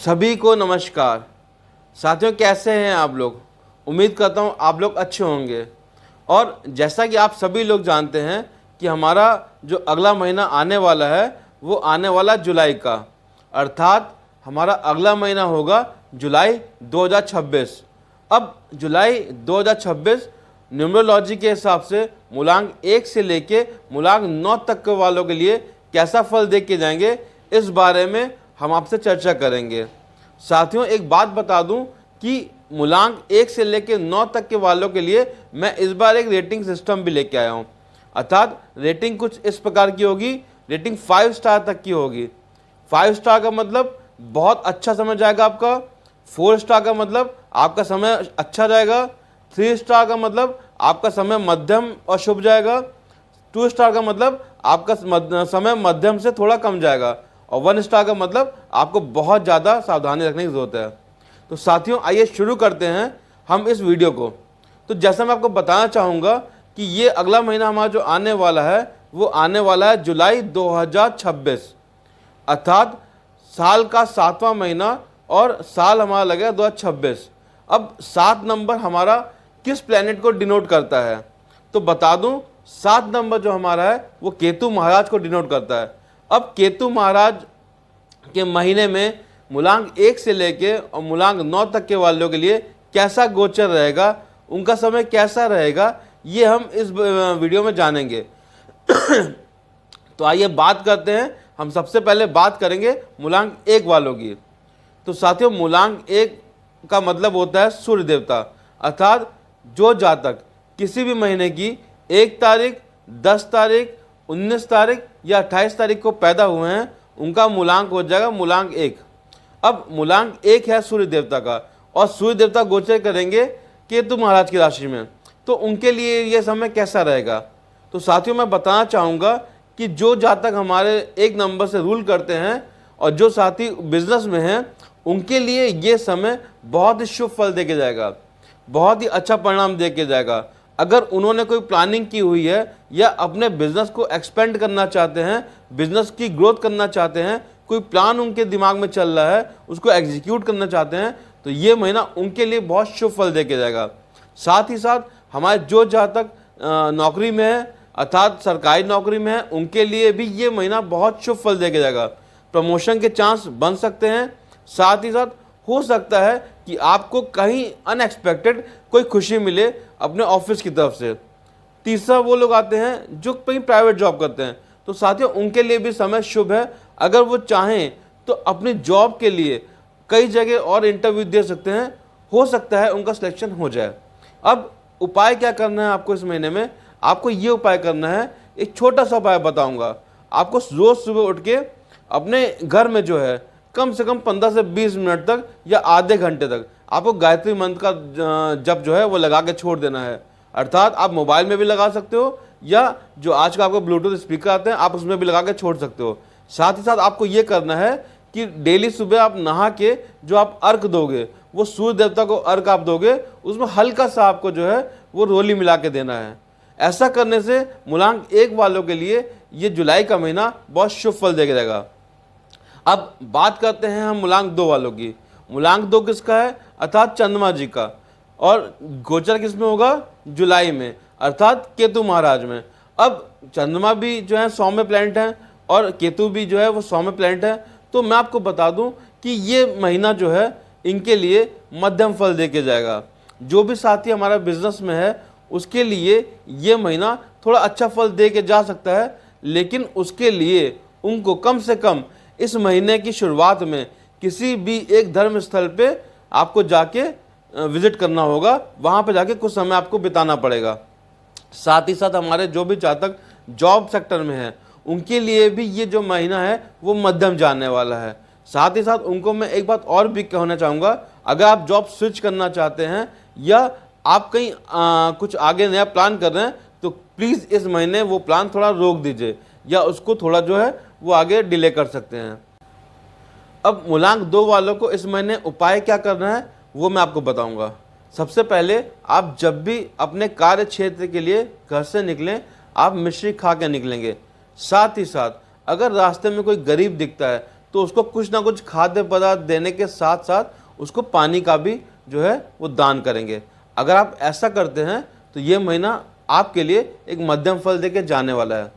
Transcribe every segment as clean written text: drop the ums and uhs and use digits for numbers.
सभी को नमस्कार। साथियों, कैसे हैं आप लोग? उम्मीद करता हूं आप लोग अच्छे होंगे। और जैसा कि आप सभी लोग जानते हैं कि हमारा जो अगला महीना आने वाला है वो आने वाला जुलाई का, अर्थात हमारा अगला महीना होगा जुलाई 2026। अब जुलाई 2026 न्यूमरोलॉजी के हिसाब से मूलांक 1 से लेके मूलांक 9 तक के वालों के लिए कैसा फल देख के जाएंगे, इस बारे में हम आपसे चर्चा करेंगे। साथियों, एक बात बता दूं कि मूलांक 1 से लेकर 9 तक के वालों के लिए मैं इस बार एक रेटिंग सिस्टम भी लेके आया हूं। अर्थात रेटिंग कुछ इस प्रकार की होगी। रेटिंग 5 स्टार तक की होगी। 5 स्टार का मतलब बहुत अच्छा समय जाएगा आपका। 4 स्टार का मतलब आपका समय अच्छा जाएगा। 3 स्टार का मतलब आपका समय मध्यम और शुभ जाएगा। 2 स्टार का मतलब आपका समय मध्यम से थोड़ा कम जाएगा। और 1 स्टार का मतलब आपको बहुत ज़्यादा सावधानी रखने की ज़रूरत है। तो साथियों, आइए शुरू करते हैं हम इस वीडियो को। तो जैसा मैं आपको बताना चाहूँगा कि ये अगला महीना हमारा जो आने वाला है वो आने वाला है जुलाई 2026, अर्थात साल का 7वां महीना और साल हमारा लगेगा 2026। अब 7 नंबर हमारा किस प्लैनेट को डिनोट करता है? तो बता दूं, 7 नंबर जो हमारा है वो केतु महाराज को डिनोट करता है। अब केतु महाराज के महीने में मूलांक 1 से लेके और मूलांक 9 तक के वालों के लिए कैसा गोचर रहेगा, उनका समय कैसा रहेगा, ये हम इस वीडियो में जानेंगे। तो आइए बात करते हैं। हम सबसे पहले बात करेंगे मूलांक 1 वालों की। तो साथियों, मूलांक 1 का मतलब होता है सूर्य देवता, अर्थात जो जातक किसी भी महीने की 1 तारीख, 10 तारीख, 19 तारीख या 28 तारीख को पैदा हुए हैं, उनका मूलांक हो जाएगा मूलांक 1। अब मूलांक 1 है सूर्य देवता का, और सूर्य देवता गोचर करेंगे केतु महाराज की राशि में। तो उनके लिए यह समय कैसा रहेगा? तो साथियों, मैं बताना चाहूँगा कि जो जातक हमारे 1 नंबर से रूल करते हैं और जो साथी बिजनेस में हैं, उनके लिए ये समय बहुत ही शुभ फल देके जाएगा, बहुत ही अच्छा परिणाम देके जाएगा। अगर उन्होंने कोई प्लानिंग की हुई है या अपने बिजनेस को एक्सपेंड करना चाहते हैं, बिजनेस की ग्रोथ करना चाहते हैं, कोई प्लान उनके दिमाग में चल रहा है, उसको एग्जीक्यूट करना चाहते हैं, तो ये महीना उनके लिए बहुत शुभ फल देके जाएगा। साथ ही साथ हमारे जो जातक नौकरी में है, अर्थात सरकारी नौकरी में है, उनके लिए भी ये महीना बहुत शुभ फल देके जाएगा। प्रमोशन के चांस बन सकते हैं। साथ ही साथ हो सकता है कि आपको कहीं अनएक्सपेक्टेड कोई खुशी मिले अपने ऑफिस की तरफ से। तीसरा, वो लोग आते हैं जो कहीं प्राइवेट जॉब करते हैं, तो साथियों उनके लिए भी समय शुभ है। अगर वो चाहें तो अपनी जॉब के लिए कई जगह और इंटरव्यू दे सकते हैं, हो सकता है उनका सिलेक्शन हो जाए। अब उपाय क्या करना है आपको इस महीने में? आपको ये उपाय करना है, एक छोटा सा उपाय बताऊंगा। आपको रोज सुबह उठ के अपने घर में जो है कम से कम 15 से 20 मिनट तक या आधे घंटे तक आपको गायत्री मंत्र का जप जो है वो लगा के छोड़ देना है। अर्थात आप मोबाइल में भी लगा सकते हो या जो आज का आपको ब्लूटूथ स्पीकर आते हैं आप उसमें भी लगा के छोड़ सकते हो। साथ ही साथ आपको ये करना है कि डेली सुबह आप नहा के जो आप अर्घ दोगे, वो सूर्य देवता को अर्घ आप दोगे, उसमें हल्का सा आपको जो है वो रोली मिला के देना है। ऐसा करने से मूलांक 1 वालों के लिए ये जुलाई का महीना बहुत शुभ फल देगा जाएगा। अब बात करते हैं हम मूलांक 2 वालों की। मूलांक 2 किसका है? अर्थात चंद्रमा जी का। और गोचर किस में होगा? जुलाई में, अर्थात केतु महाराज में। अब चंद्रमा भी जो है सौम्य प्लैनेट है और केतु भी जो है वो सौम्य प्लैनेट है। तो मैं आपको बता दूं कि ये महीना जो है इनके लिए मध्यम फल देके जाएगा। जो भी साथी हमारा बिजनेस में है उसके लिए ये महीना थोड़ा अच्छा फल दे के जा सकता है, लेकिन उसके लिए उनको कम से कम इस महीने की शुरुआत में किसी भी एक धर्म स्थल पे आपको जाके विजिट करना होगा, वहाँ पे जाके कुछ समय आपको बिताना पड़ेगा। साथ ही साथ हमारे जो भी जातक जॉब सेक्टर में हैं उनके लिए भी ये जो महीना है वो मध्यम जाने वाला है। साथ ही साथ उनको मैं एक बात और भी कहना चाहूँगा, अगर आप जॉब स्विच करना चाहते हैं या आप कहीं कुछ आगे नया प्लान कर रहे हैं तो प्लीज़ इस महीने वो प्लान थोड़ा रोक दीजिए या उसको थोड़ा जो है वो आगे डिले कर सकते हैं। अब मूलांक 2 वालों को इस महीने उपाय क्या करना है वो मैं आपको बताऊंगा। सबसे पहले आप जब भी अपने कार्य क्षेत्र के लिए घर से निकलें, आप मिश्री खा के निकलेंगे। साथ ही साथ अगर रास्ते में कोई गरीब दिखता है तो उसको कुछ ना कुछ खाद्य पदार्थ देने के साथ साथ उसको पानी का भी जो है वो दान करेंगे। अगर आप ऐसा करते हैं तो ये महीना आपके लिए एक मध्यम फल देके जाने वाला है।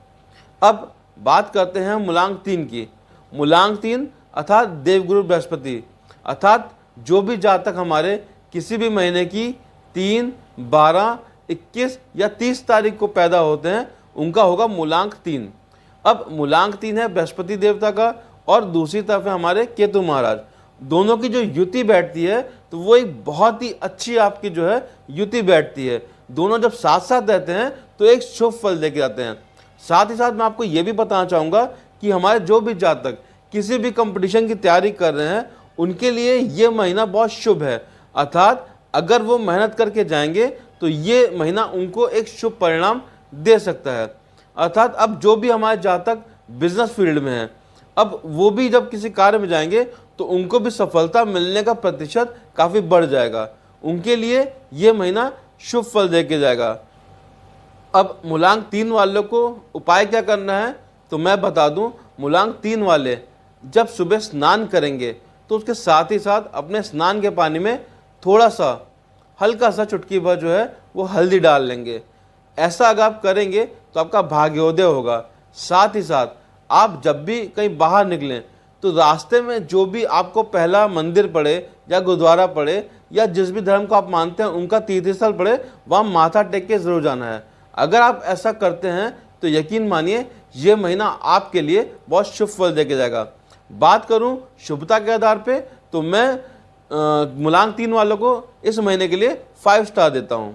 अब बात करते हैं मूलांक 3 की। मूलांक 3 अर्थात देवगुरु बृहस्पति, अर्थात जो भी जातक हमारे किसी भी महीने की 3, 12, 21 या 30 तारीख को पैदा होते हैं उनका होगा मूलांक 3। अब मूलांक 3 है बृहस्पति देवता का और दूसरी तरफ है हमारे केतु महाराज। दोनों की जो युति बैठती है तो वो एक बहुत ही अच्छी आपकी जो है युति बैठती है। दोनों जब साथ साथ रहते हैं तो एक शुभ फल देके जाते हैं। साथ ही साथ मैं आपको ये भी बताना चाहूँगा कि हमारे जो भी जातक किसी भी कंपटीशन की तैयारी कर रहे हैं उनके लिए ये महीना बहुत शुभ है। अर्थात अगर वो मेहनत करके जाएंगे तो ये महीना उनको एक शुभ परिणाम दे सकता है। अर्थात अब जो भी हमारे जातक बिजनेस फील्ड में हैं, अब वो भी जब किसी कार्य में जाएंगे तो उनको भी सफलता मिलने का प्रतिशत काफ़ी बढ़ जाएगा। उनके लिए ये महीना शुभ फल देके जाएगा। अब मूलांक 3 वालों को उपाय क्या करना है तो मैं बता दूं। मूलांक 3 वाले जब सुबह स्नान करेंगे तो उसके साथ ही साथ अपने स्नान के पानी में थोड़ा सा हल्का सा चुटकी भर जो है वो हल्दी डाल लेंगे। ऐसा अगर आप करेंगे तो आपका भाग्योदय होगा। साथ ही साथ आप जब भी कहीं बाहर निकलें तो रास्ते में जो भी आपको पहला मंदिर पड़े या गुरुद्वारा पड़े या जिस भी धर्म को आप मानते हैं उनका तीर्थ स्थल पड़े, वहाँ माथा टेक के ज़रूर जाना है। अगर आप ऐसा करते हैं तो यकीन मानिए ये महीना आपके लिए बहुत शुभ फल देके जाएगा। बात करूं शुभता के आधार पे तो मैं मूलांक 3 वालों को इस महीने के लिए 5 स्टार देता हूं।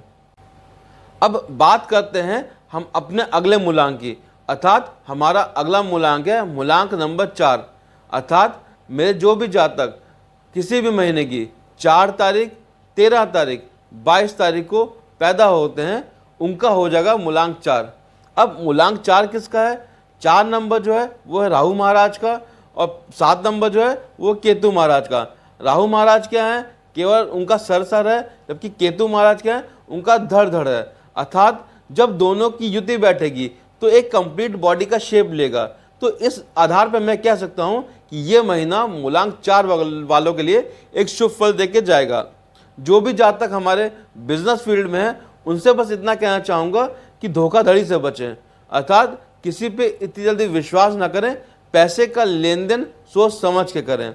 अब बात करते हैं हम अपने अगले मूलांक की, अर्थात हमारा अगला मूलांक है मूलांक नंबर 4। अर्थात मेरे जो भी जातक किसी भी महीने की 4 तारीख, 13 तारीख, 22 तारीख को पैदा होते हैं उनका हो जाएगा मूलांक 4। अब मूलांक 4 किसका है? 4 नंबर जो है वो है राहु महाराज का और 7 नंबर जो है वो केतु महाराज का। राहु महाराज क्या है? केवल उनका सर है, जबकि केतु महाराज क्या है? उनका धड़ है। अर्थात जब दोनों की युति बैठेगी तो एक कंप्लीट बॉडी का शेप लेगा। तो इस आधार पर मैं कह सकता हूं कि ये महीना मूलांक 4 वालों के लिए एक शुभ फल देके जाएगा। जो भी जातक हमारे बिजनेस फील्ड में है उनसे बस इतना कहना चाहूँगा कि धोखाधड़ी से बचें। अर्थात किसी पे इतनी जल्दी विश्वास ना करें, पैसे का लेन देन सोच समझ के करें।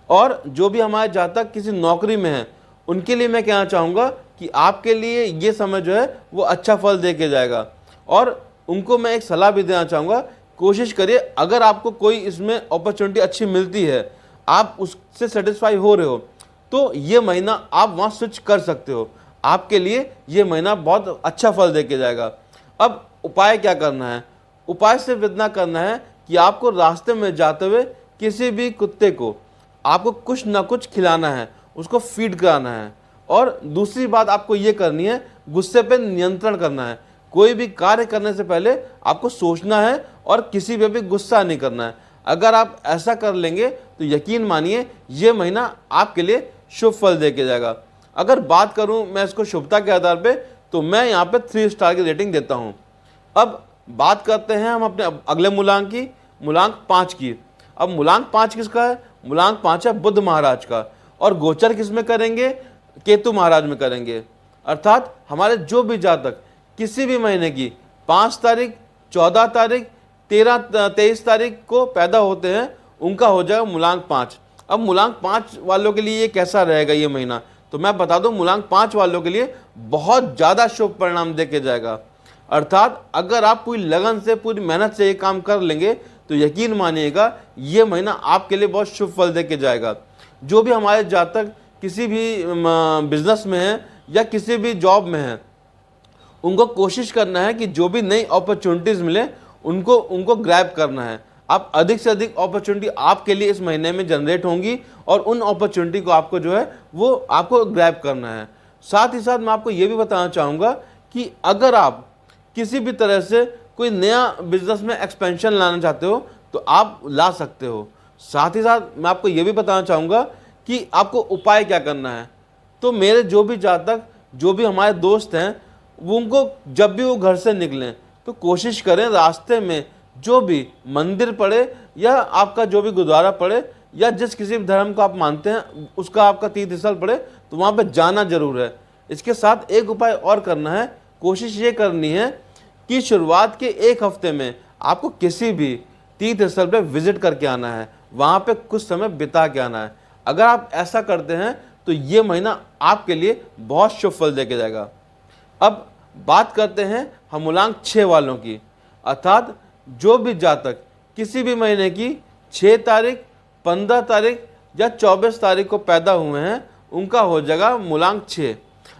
और जो भी हमारे जातक किसी नौकरी में हैं उनके लिए मैं कहना चाहूँगा कि आपके लिए ये समय जो है वो अच्छा फल दे के जाएगा। और उनको मैं एक सलाह भी देना चाहूँगा, कोशिश करिए अगर आपको कोई इसमें अपॉर्चुनिटी अच्छी मिलती है, आप उससे सेटिस्फाई हो रहे हो तो ये महीना आप वहाँ स्विच कर सकते हो। आपके लिए ये महीना बहुत अच्छा फल दे के जाएगा। अब उपाय क्या करना है? उपाय सिर्फ इतना करना है कि आपको रास्ते में जाते हुए किसी भी कुत्ते को आपको कुछ ना कुछ खिलाना है, उसको फीड कराना है। और दूसरी बात आपको ये करनी है, गुस्से पे नियंत्रण करना है। कोई भी कार्य करने से पहले आपको सोचना है और किसी पे भी गुस्सा नहीं करना है। अगर आप ऐसा कर लेंगे तो यकीन मानिए ये महीना आपके लिए शुभ फल दे के जाएगा। अगर बात करूं मैं इसको शुभता के आधार पे तो मैं यहाँ पे 3 स्टार की रेटिंग देता हूँ। अब बात करते हैं हम अपने अगले मूलांक की, मूलांक 5 की। अब मूलांक 5 किसका है? मूलांक 5 है बुध महाराज का। और गोचर किस में करेंगे? केतु महाराज में करेंगे। अर्थात हमारे जो भी जातक किसी भी महीने की 5 तारीख, 14 तारीख, 23 तारीख को पैदा होते हैं उनका हो जाएगा मूलांक 5। अब मूलांक 5 वालों के लिए ये कैसा रहेगा ये महीना? तो मैं बता दूं मूलांक 5 वालों के लिए बहुत ज़्यादा शुभ परिणाम देके जाएगा। अर्थात अगर आप पूरी लगन से, पूरी मेहनत से ये काम कर लेंगे तो यकीन मानिएगा ये महीना आपके लिए बहुत शुभ फल देके जाएगा। जो भी हमारे जातक किसी भी बिजनेस में हैं या किसी भी जॉब में हैं, उनको कोशिश करना है कि जो भी नई अपॉर्चुनिटीज़ मिले उनको ग्रैब करना है। आप अधिक से अधिक अपॉर्चुनिटी आपके लिए इस महीने में जनरेट होंगी और उन अपॉर्चुनिटी को आपको जो है वो आपको ग्रैब करना है। साथ ही साथ मैं आपको ये भी बताना चाहूँगा कि अगर आप किसी भी तरह से कोई नया बिजनेस में एक्सपेंशन लाना चाहते हो तो आप ला सकते हो। साथ ही साथ मैं आपको ये भी बताना चाहूँगा कि आपको उपाय क्या करना है। तो मेरे जो भी जातक, जो भी हमारे दोस्त हैं, वो उनको जब भी वो घर से निकलें तो कोशिश करें रास्ते में जो भी मंदिर पड़े या आपका जो भी गुरुद्वारा पड़े या जिस किसी भी धर्म को आप मानते हैं उसका आपका तीर्थ स्थल पड़े, तो वहाँ पे जाना जरूर है। इसके साथ एक उपाय और करना है, कोशिश ये करनी है कि शुरुआत के एक हफ्ते में आपको किसी भी तीर्थ स्थल पे विजिट करके आना है, वहाँ पे कुछ समय बिता के आना है। अगर आप ऐसा करते हैं तो ये महीना आपके लिए बहुत शुभ फल देके जाएगा। अब बात करते हैं हम मूलांक 6 वालों की, अर्थात जो भी जातक किसी भी महीने की 6 तारीख, 15 तारीख या 24 तारीख को पैदा हुए हैं, उनका हो जाएगा मूलांक 6।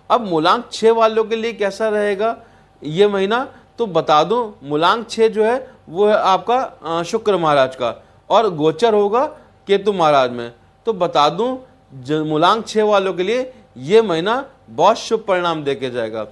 अब मूलांक 6 वालों के लिए कैसा रहेगा ये महीना, तो बता दूं, मूलांक 6 जो है वो है आपका शुक्र महाराज का, और गोचर होगा केतु महाराज में। तो बता दूं, मूलांक 6 वालों के लिए ये महीना बहुत शुभ परिणाम देके जाएगा।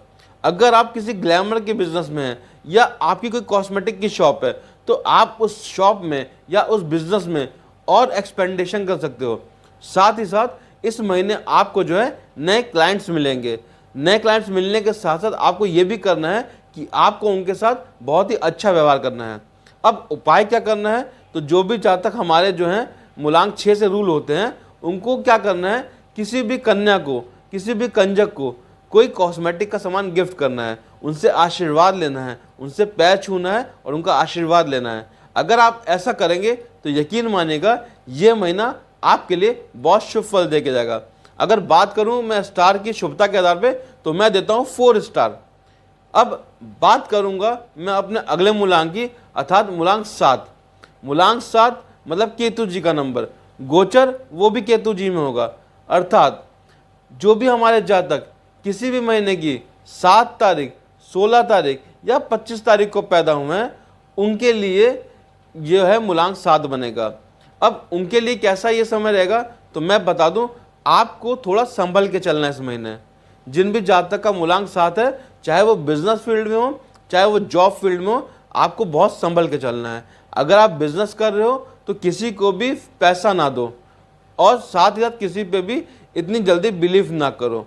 अगर आप किसी ग्लैमर के बिजनेस में हैं या आपकी कोई कॉस्मेटिक की शॉप है, तो आप उस शॉप में या उस बिजनेस में और एक्सपेंडेशन कर सकते हो। साथ ही साथ इस महीने आपको जो है नए क्लाइंट्स मिलेंगे। नए क्लाइंट्स मिलने के साथ साथ आपको ये भी करना है कि आपको उनके साथ बहुत ही अच्छा व्यवहार करना है। अब उपाय क्या करना है, तो जो भी जातक हमारे जो हैं मूलांक 6 से रूल होते हैं, उनको क्या करना है, किसी भी कन्या को, किसी भी कंजक को कोई कॉस्मेटिक का सामान गिफ्ट करना है, उनसे आशीर्वाद लेना है, उनसे पैर छूना है और उनका आशीर्वाद लेना है। अगर आप ऐसा करेंगे तो यकीन मानिएगा ये महीना आपके लिए बहुत शुभ फल देके जाएगा। अगर बात करूं मैं स्टार की शुभता के आधार पे, तो मैं देता हूं 4 स्टार। अब बात करूंगा मैं अपने अगले मूलांक की, अर्थात मूलांक 7। मूलांक 7 मतलब केतु जी का नंबर, गोचर वो भी केतु जी में होगा। अर्थात जो भी हमारे जातक किसी भी महीने की 7 तारीख, 16 तारीख या 25 तारीख को पैदा हुए हैं, उनके लिए यह है मूलांक 7 बनेगा। अब उनके लिए कैसा ये समय रहेगा, तो मैं बता दूं, आपको थोड़ा संभल के चलना है इस महीने। जिन भी जातक का मूलांक 7 है, चाहे वो बिजनेस फील्ड में हो चाहे वो जॉब फील्ड में हो, आपको बहुत संभल के चलना है। अगर आप बिजनेस कर रहे हो तो किसी को भी पैसा ना दो, और साथ ही साथ किसी पे भी इतनी जल्दी बिलीव ना करो।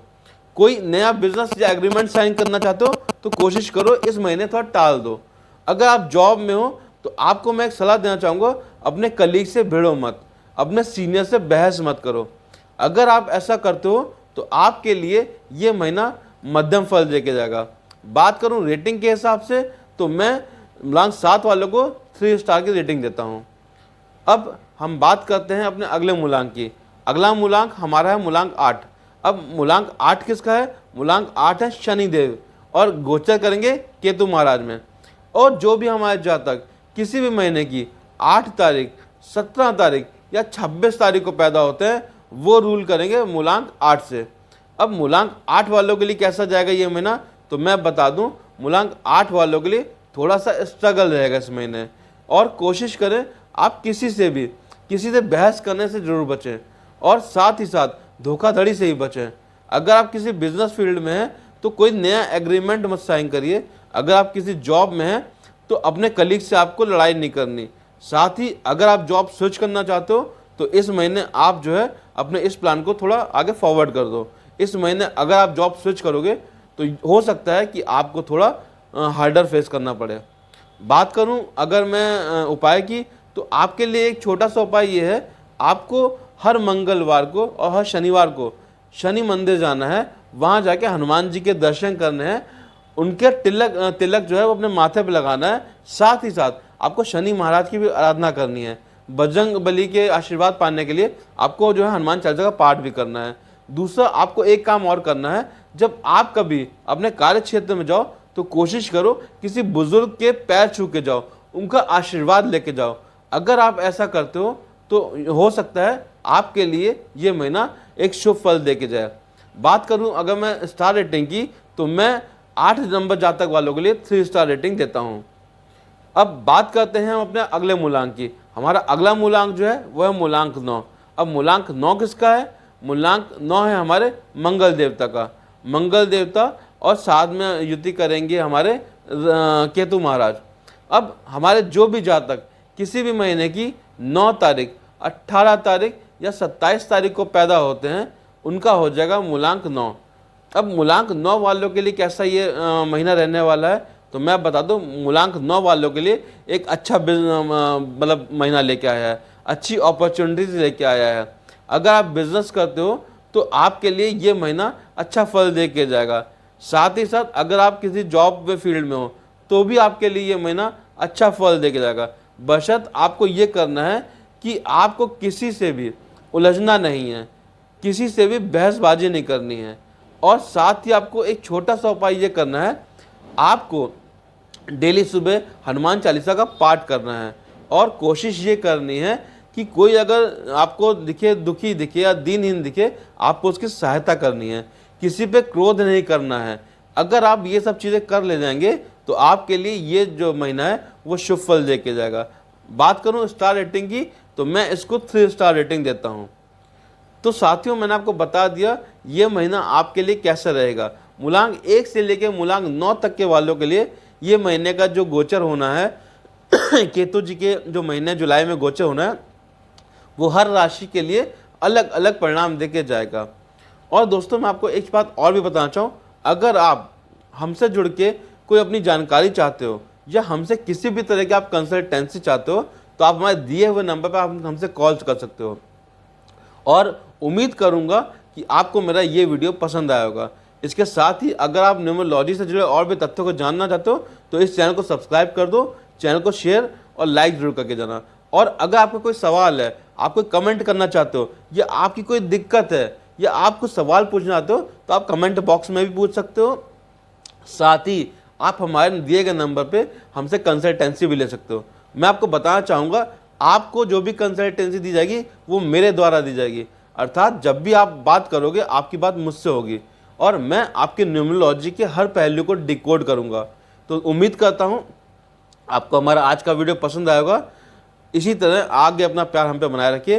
कोई नया बिजनेस या एग्रीमेंट साइन करना चाहते हो तो कोशिश करो इस महीने थोड़ा टाल दो। अगर आप जॉब में हो तो आपको मैं एक सलाह देना चाहूँगा, अपने कलीग से भिड़ो मत, अपने सीनियर से बहस मत करो। अगर आप ऐसा करते हो तो आपके लिए ये महीना मध्यम फल देके जाएगा। बात करूं रेटिंग के हिसाब से, तो मैं मूलांक 7 वालों को 3 स्टार की रेटिंग देता हूं। अब हम बात करते हैं अपने अगले मूलांक की। अगला मूलांक हमारा है मूलांक 8। अब मूलांक 8 किसका है, मूलांक 8 है शनिदेव, और गोचर करेंगे केतु महाराज में। और जो भी हमारे जातक किसी भी महीने की 8 तारीख, 17 तारीख या 26 तारीख को पैदा होते हैं, वो रूल करेंगे मूलांक 8 से। अब मूलांक 8 वालों के लिए कैसा जाएगा ये महीना, तो मैं बता दूं, मूलांक 8 वालों के लिए थोड़ा सा स्ट्रगल रहेगा इस महीने। और कोशिश करें आप किसी से बहस करने से जरूर बचें, और साथ ही साथ धोखाधड़ी से ही बचें। अगर आप किसी बिजनेस फील्ड में हैं तो कोई नया एग्रीमेंट मत साइन करिए। अगर आप किसी जॉब में हैं तो अपने कलीग से आपको लड़ाई नहीं करनी। साथ ही अगर आप जॉब स्विच करना चाहते हो तो इस महीने आप जो है अपने इस प्लान को थोड़ा आगे फॉरवर्ड कर दो। इस महीने अगर आप जॉब स्विच करोगे तो हो सकता है कि आपको थोड़ा हार्डर फेस करना पड़े। बात करूं अगर मैं उपाय की, तो आपके लिए एक छोटा सा उपाय ये है, आपको हर मंगलवार को और हर शनिवार को शनि मंदिर जाना है। वहाँ जाके हनुमान जी के दर्शन करने हैं, उनके तिलक जो है वो अपने माथे पे लगाना है। साथ ही साथ आपको शनि महाराज की भी आराधना करनी है। बजरंग बली के आशीर्वाद पाने के लिए आपको जो है हनुमान चालीसा का पाठ भी करना है। दूसरा, आपको एक काम और करना है, जब आप कभी अपने कार्य क्षेत्र में जाओ तो कोशिश करो किसी बुजुर्ग के पैर छू के जाओ, उनका आशीर्वाद लेके जाओ। अगर आप ऐसा करते हो तो हो सकता है आपके लिए ये महीना एक शुभ फल देके जाए। बात करूं अगर मैं स्टार रेटिंग की, तो मैं 8 नंबर जातक वालों के लिए 3 स्टार रेटिंग देता हूं। अब बात करते हैं हम अपने अगले मूलांक की। हमारा अगला मूलांक जो है वह है मूलांक 9। अब मूलांक 9 किसका है, मूलांक 9 है हमारे मंगल देवता का। मंगल देवता और साथ में युति करेंगे हमारे केतु महाराज। अब हमारे जो भी जातक किसी भी महीने की 9 तारीख, 18 तारीख या 27 तारीख को पैदा होते हैं, उनका हो जाएगा मूलांक 9। अब मूलांक 9 वालों के लिए कैसा ये महीना रहने वाला है, तो मैं बता दूं मूलांक 9 वालों के लिए एक अच्छा मतलब महीना लेके आया है, अच्छी अपॉर्चुनिटीज लेके आया है। अगर आप बिजनेस करते हो तो आपके लिए ये महीना अच्छा फल दे के जाएगा। साथ ही साथ अगर आप किसी जॉब वे फील्ड में हो तो भी आपके लिए ये महीना अच्छा फल दे के जाएगा। बशर्त आपको ये करना है कि आपको किसी से भी उलझना नहीं है, किसी से भी बहसबाजी नहीं करनी है, और साथ ही आपको एक छोटा सा उपाय ये करना है, आपको डेली सुबह हनुमान चालीसा का पाठ करना है। और कोशिश ये करनी है कि कोई अगर आपको दिखे, दुखी दिखे या दीनहीन दिखे, आपको उसकी सहायता करनी है, किसी पे क्रोध नहीं करना है। अगर आप ये सब चीज़ें कर ले जाएंगे तो आपके लिए ये जो महीना है वो शुभ फल दे के जाएगा। बात करूं स्टार रेटिंग की तो मैं इसको 3 स्टार रेटिंग देता हूं। तो साथियों मैंने आपको बता दिया ये महीना आपके लिए कैसा रहेगा। मूलांक 1 से लेकर मूलांक 9 तक के वालों के लिए ये महीने का जो गोचर होना है केतु जी के जो महीने जुलाई में गोचर होना है वो हर राशि के लिए अलग अलग परिणाम देके जाएगा। और दोस्तों मैं आपको एक बात और भी बताना चाहूँ, अगर आप हमसे जुड़ के कोई अपनी जानकारी चाहते हो या हमसे किसी भी तरह की आप कंसल्टेंसी चाहते हो तो आप हमारे दिए हुए नंबर पर आप हमसे कॉल कर सकते हो। और उम्मीद करूंगा कि आपको मेरा ये वीडियो पसंद आया होगा। इसके साथ ही अगर आप न्यूमरोलॉजी से जुड़े और भी तथ्यों को जानना चाहते हो तो इस चैनल को सब्सक्राइब कर दो, चैनल को शेयर और लाइक जरूर करके जाना। और अगर आपको कोई सवाल है, आप कोई कमेंट करना चाहते हो या आपकी कोई दिक्कत है या आप कुछ सवाल पूछना चाहते हो तो आप कमेंट बॉक्स में भी पूछ सकते हो। साथ ही आप हमारे दिए गए नंबर पे हमसे कंसल्टेंसी भी ले सकते हो। मैं आपको बताना चाहूँगा आपको जो भी कंसल्टेंसी दी जाएगी वो मेरे द्वारा दी जाएगी, अर्थात जब भी आप बात करोगे आपकी बात मुझसे होगी और मैं आपके न्यूमरोलॉजी के हर पहलू को डिकोड करूँगा। तो उम्मीद करता हूँ आपको हमारा आज का वीडियो पसंद आएगा। इसी तरह आगे अपना प्यार हम पे बनाए रखिए।